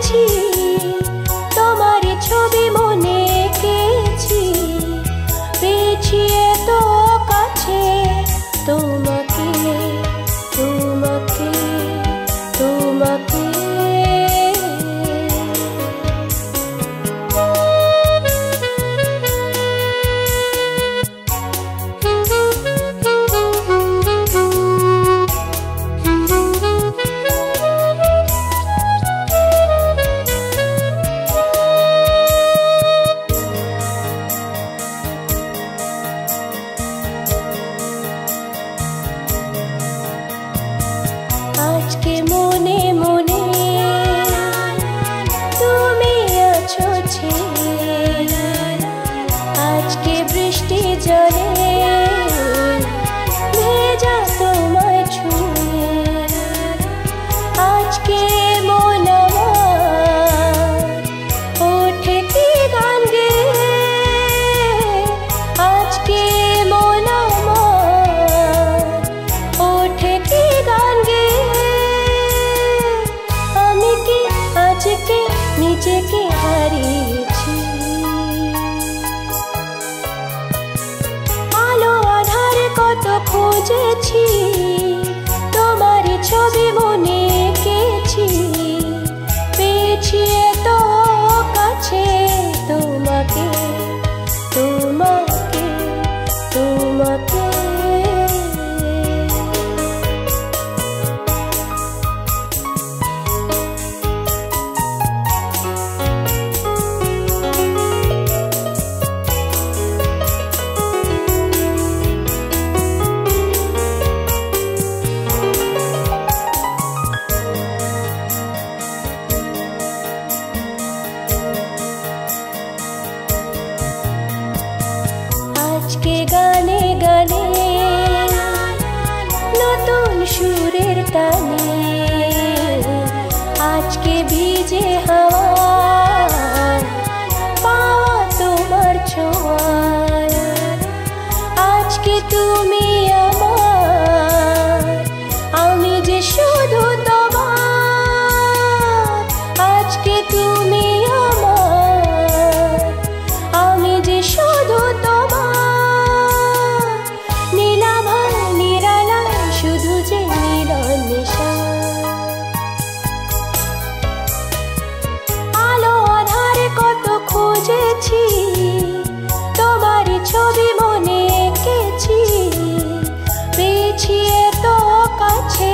পেয়েছি, তোমার ছবি মনে এঁকেছি, পেয়েছি এত কাছে তোমাকে, তোমাকে, তোমাকে। আজকে মনে মনে তুমি আছো ছেয়ে, আজকে বৃষ্টি জলে ভেজা তোমায় ছুঁয়ে, আজকে মন আমার ওঠে কি গান গেয়ে, আজকে মন আমার ওঠে কি গান গেয়ে। আজকে নিজেকে হারিয়েছি, আলো আধারে কত খুঁজেছি, তোমার ছবি মনে এঁকেছি, পেয়েছি এত কাছে তোমাকে, তোমাকে, তোমাকে। আজকে গানে গানে নতুন সুরের টানে, আজকে ভিজে হাওয়ায় পাওয়া তোমার ছোঁয়ায়, আজকে তুমি আমার, আমি যে শুধু তোমার, আজকে তুমি আমার, আমি যে শুধু তোমার। আলো আধারে কত খুঁজেছি, তোমার ছবি মনে এঁকেছি, পেয়েছি এত কাছে